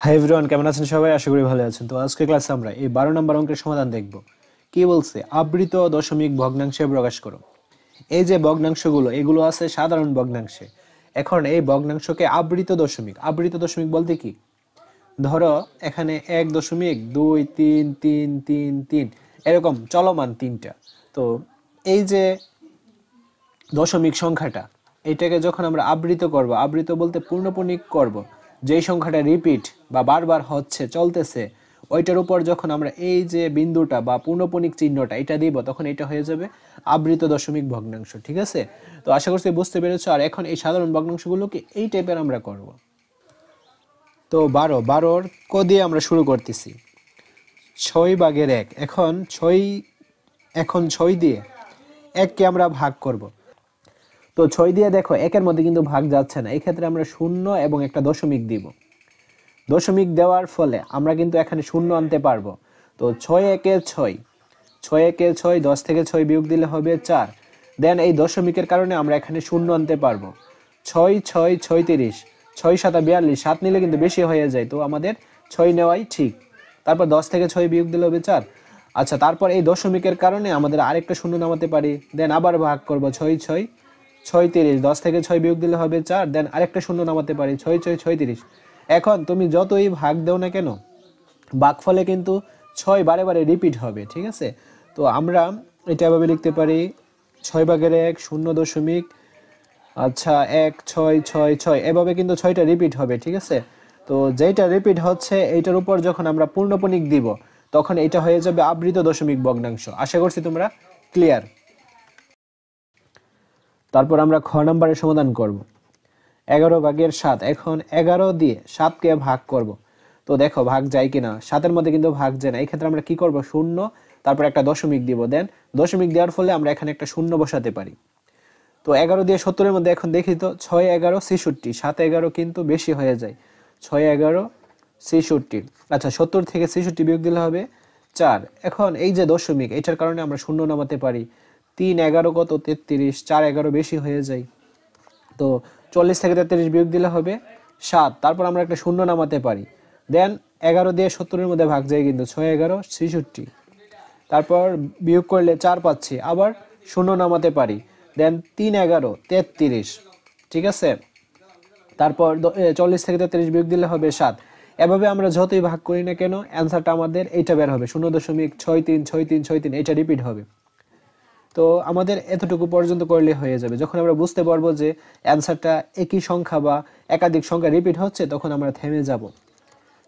Hi everyone, কেমন আছেন সবাই? আশা করি ভালো আছেন। তো আজকে ক্লাসে আমরা এই 12 নম্বর অঙ্কের সমাধান দেখব। কি বলছে? আবৃত দশমিক ভগ্নাংশে প্রকাশ করো। এই যে ভগ্নাংশগুলো, এগুলো আছে সাধারণ ভগ্নাংশে। এখন এই ভগ্নাংশকে আবৃত দশমিক বলতে কি? ধরো এখানে 1.23333 এরকম চলমান তিনটা। তো এই যে দশমিক সংখ্যাটা, এটাকে যখন আমরা আবৃত করব, আবৃত বলতে পূর্ণপণিক করব, যেই সংখ্যাটা রিপিট বা বারবার হচ্ছে চলতেছে, ওইটার উপর যখন আমরা এই যে বিন্দুটা বা পূর্ণপণিক চিহ্নটা এটা দিব, তখন এটা হয়ে যাবে আবৃত দশমিক ভগ্নাংশ। ঠিক আছে? তো আশা করছি বুঝতে পেরেছো। আর এখন এই সাধারণ ভগ্নাংশগুলোকে এই টাইপের আমরা করব। তো 12 ক দিয়ে আমরা শুরু করতেছি। 6/1। এখন 6 দিয়ে 1কে আমরা ভাগ করব। তো 6 দিয়ে দেখো একের মধ্যে কিন্তু ভাগ যাচ্ছে না, এই ক্ষেত্রে আমরা 0 এবং একটা দশমিক দিব। দশমিক দেওয়ার ফলে আমরা কিন্তু এখানে 0 আনতে পারবো। তো 6 একে 6, 6 একে 6, 10 থেকে 6 বিয়োগ দিলে হবে 4। দেন এই দশমিকের কারণে আমরা এখানে 0 আনতে পারবো। 6 6 36, 6 7 42, 7 নিলে কিন্তু বেশি হয়ে যায়, তো আমাদের 6 নেওয়াই ঠিক। তারপর 10 থেকে 6 বিয়োগ দিলে হবে 4। আচ্ছা, তারপর এই দশমিকের কারণে আমাদের আরেকটা 0 নামাতে পারি। দেন আবার ভাগ করব, 6 6 36, 10 থেকে 6 বিয়োগ দিলে হবে 4। দেন আরেকটা 0 নামাতে পারি, 6 6 36। এখন তুমি যতই ভাগ দাও না কেন, ভাগফলে কিন্তু 6 বারে বারে রিপিট হবে। ঠিক আছে? তো আমরা এটা এভাবে লিখতে পারি, 6/1 0 আচ্ছা 1 6 6 6, এভাবে কিন্তু 6টা রিপিট হবে। ঠিক আছে? তো যেটা রিপিট হচ্ছে এইটার উপর যখন আমরা পূর্ণপণিক দিব, তখন এটা হয়ে যাবে আবৃত দশমিক ভগ্নাংশ। আশা করছি তোমরা ক্লিয়ার। তারপর আমরা খ নম্বরের সমাধান করব। 11/7। এখন 11 দিয়ে 7কে ভাগ করব। তো দেখো ভাগ যায় কিনা, 7-এর মধ্যে কিন্তু ভাগ যায় না। এই ক্ষেত্রে আমরা কি করব? 0, তারপর একটা দশমিক দিব। দেন দশমিক দেওয়ার ফলে আমরা এখানে একটা 0 বসাতে পারি। তো 11 দিয়ে 70-এর মধ্যে এখন দেখি তো 6 11 66, 7 11 কিন্তু বেশি হয়ে যায়। 6 11 66। আচ্ছা, 70 থেকে 66 বিয়োগ দিলে হবে 4। এখন এই যে দশমিক, এটার কারণে আমরা 0 নামাতে পারি। 3 11 কত? 33, 4 11 বেশি হয়ে যায়। তো 40 থেকে 33 বিয়োগ দিলে হবে 7। তারপর আমরা একটা 0 নামাতে পারি। দেন 11 দিয়ে 70-এর মধ্যে ভাগ যায় কিন্তু, 6 11 66। তারপর বিয়োগ করলে 4 পাচ্ছি, আবার 0 নামাতে পারি। দেন 3 11 33। ঠিক আছে? তারপর 40 থেকে 33 বিয়োগ দিলে হবে 7। এভাবে আমরা যতই ভাগ করি না কেন, অ্যান্সারটা আমাদের এইটা বের হবে, 0.636363, এটা রিপিট হবে। তো আমাদের এতটুকু পর্যন্ত করলে হয়ে যাবে। যখন আমরা বুঝতে পারবো যে অ্যান্সারটা একই সংখ্যা বা একাধিক সংখ্যা রিপিট হচ্ছে, তখন আমরা থেমে যাব।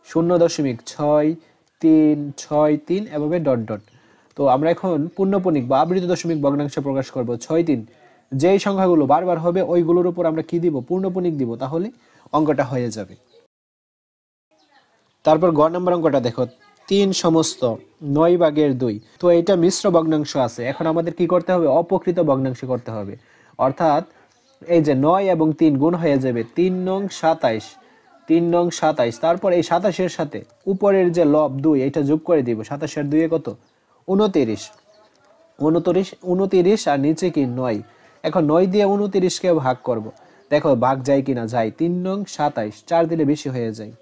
0.6363 এভাবে ডট ডট। তো আমরা এখন পূর্ণপণিক বা আবৃত দশমিক ভগ্নাংশে প্রকাশ করব। 6 3, যেই সংখ্যাগুলো বারবার হবে ওইগুলোর উপর আমরা কি দিব? পূর্ণপণিক দিব, তাহলে অঙ্কটা হয়ে যাবে। তারপর গ নম্বর অঙ্কটা দেখো, 3/9/2। তো এটা মিশ্র ভগ্নাংশ আছে। এখন আমাদের কি করতে হবে? অপকৃত ভগ্নাংশ করতে হবে। অর্থাৎ এই যে 9 এবং 3 গুণ হয়ে যাবে 3 নং 27, 3 নং 27। তারপর এই 27-এর সাথে উপরের যে লব 2, এটা যোগ করে দিব। 27 আর 2 কত? 29। 29 আর নিচে কি? 9। এখন 9 দিয়ে 29-কে ভাগ করব। দেখো ভাগ যায় কিনা, যায়। 3 নং 27, 4 দিলে বেশি হয়ে যায়।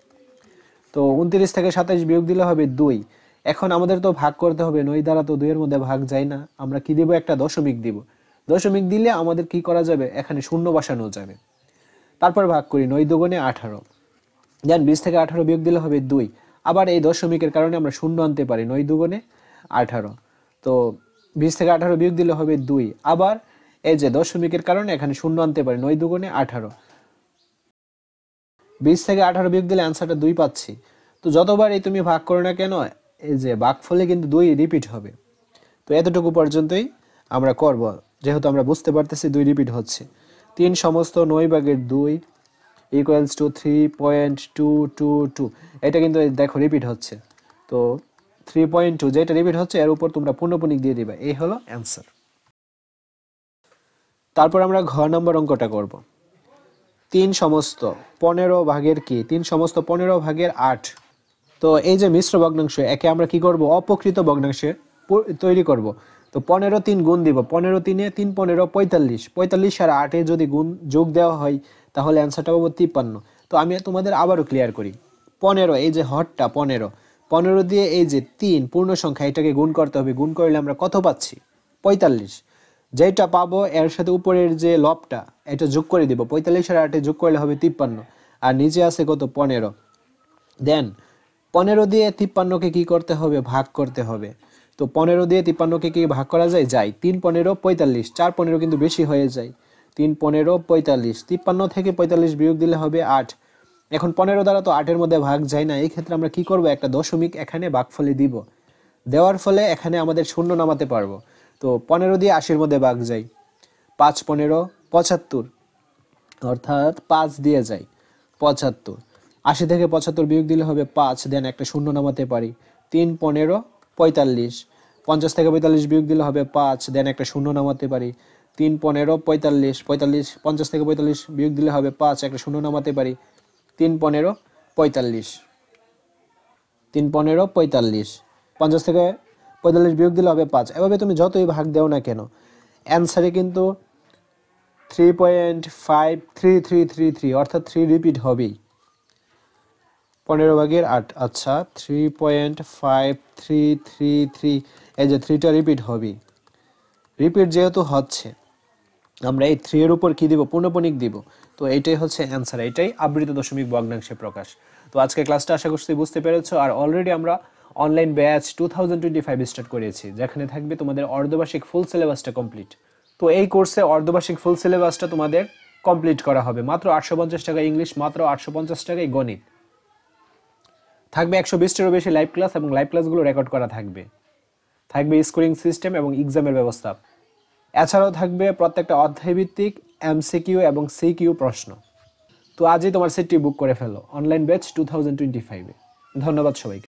তো 29 থেকে 27 বিয়োগ দিলে হবে 2। এখন আমাদের তো ভাগ করতে হবে, 9 দ্বারা তো 2 এর মধ্যে ভাগ যায় না। আমরা কি দিব? একটা দশমিক দিব। দশমিক দিলে আমাদের কি করা যাবে? এখানে 0 বসানো যাবে। তারপর ভাগ করি, 9 দুগুণে 18। দেন 20 থেকে 18 বিয়োগ দিলে হবে 2। আবার এই দশমিকের কারণে আমরা 0 আনতে পারি, 9 দুগুণে 18। তো 20 থেকে 18 বিয়োগ দিলে হবে 2। আবার এই যে দশমিকের কারণে এখানে 0 আনতে পারি, 9 দুগুণে 18। 20 থেকে 18 বিয়োগ দিলে অ্যান্সারটা 2 পাচ্ছি। তো যতবারই তুমি ভাগ করো না কেন, এই যে ভাগফলে কিন্তু 2 রিপিট হবে। তো এতটুকু পর্যন্তই আমরা করব, যেহেতু আমরা বুঝতে পারতেছি 2 রিপিট হচ্ছে। 3/9/2 ইকুয়ালস টু 3.222। এটা কিন্তু দেখো রিপিট হচ্ছে। তো 3.2 যেটা রিপিট হচ্ছে, এর উপর তোমরা পূর্ণপণিক দিয়ে দিবে। এই হলো অ্যান্সার। তারপর আমরা ঘ নম্বর অঙ্কটা করব। 3/15 কি? 3/15 8। তো এই যে মিশ্র ভগ্নাংশ, একে আমরা কি করব? অপকৃত ভগ্নাংশে তৈরি করব। তো 15 3 গুণ দিব। 15 3 3 15 45, 45 আর 8 যদি গুণ যোগ দেওয়া হয়, তাহলে অ্যান্সারটা পাবো 53। তো আমি তোমাদের আবারও ক্লিয়ার করি। 15, এই যে হরটা 15, 15 দিয়ে এই যে 3 পূর্ণ সংখ্যা, এটাকে গুণ করতে হবে। গুণ করলে আমরা কত পাচ্ছি? 45। যেটা পাবো এর সাথে উপরের যে লবটা এটা যোগ করে দিব। 45 আর 8 যোগ করলে হবে 53, আর নিচে আছে কত? 15। দেন 15 দিয়ে 53কে কি করতে হবে? ভাগ করতে হবে। তো 15 দিয়ে 53কে কি ভাগ করা যায়? যায়। 3 15 45, 4 15 কিন্তু বেশি হয়ে যায়। 3 15 45, 53 থেকে 45 বিয়োগ দিলে হবে 8। এখন 15 দ্বারা তো 8 এর মধ্যে ভাগ যায় না, এই ক্ষেত্রে আমরা কি করব? একটা দশমিক এখানে ভাগফলে দিব। দেওয়ার ফলে এখানে আমাদের শূন্য নামাতে পারবো। তো 15 দিয়ে 80 মধ্যে ভাগ যায়। 5 15 75, অর্থাৎ 5 দিয়ে যায় 75। 80 থেকে 75 বিয়োগ দিলে হবে 5, দেন একটা শূন্য নামাতে পারি। 3 15 45, 50 থেকে 45 বিয়োগ দিলে হবে 5, দেন একটা শূন্য নামাতে পারি। 3 15 45, 45, 50 থেকে 45 বিয়োগ দিলে হবে 5, একটা শূন্য নামাতে পারি। 3 15 45, 3 15 45, 50 থেকে 45 বিয়োগ দিলে হবে 5। এভাবে তুমি যতই ভাগ দাও না কেন, অ্যান্সারে কিন্তু 3.53333, অর্থাৎ 3 রিপিট হবেই। 15 ভাগের 8, আচ্ছা 3.5333, এই যে 3টা রিপিট হবেই। রিপিট যেহেতু হচ্ছে, আমরা এই 3 এর উপর কি দিব? পূর্ণপণিক দিব। তো এইটাই হচ্ছে অ্যান্সার, এটাই আবৃত দশমিক ভগ্নাংশে প্রকাশ। তো আজকে ক্লাসটা আশা করছি বুঝতে পেরেছো। আর অলরেডি আমরা অনলাইন ব্যাচ 2025 স্টার্ট করেছি, যেখানে থাকবে তোমাদের অর্ধবার্ষিক ফুল সিলেবাসটা কমপ্লিট। তো এই কোর্সে অর্ধবার্ষিক ফুল সিলেবাসটা তোমাদের কমপ্লিট করা হবে মাত্র 850 টাকা ইংলিশ, মাত্র 850 টাকায় গণিত। থাকবে 120টারও বেশি লাইভ ক্লাস, এবং লাইভ ক্লাসগুলো রেকর্ড করা থাকবে। থাকবে স্কোরিং সিস্টেম এবং এক্সামের ব্যবস্থা। এছাড়াও থাকবে প্রত্যেকটা অধ্যায়ভিত্তিক এমসিকিউ এবং সিকিউ প্রশ্ন। তো আজই তোমার সিটটি বুক করে ফেলো অনলাইন ব্যাচ 2025-এ। ধন্যবাদ সবাইকে।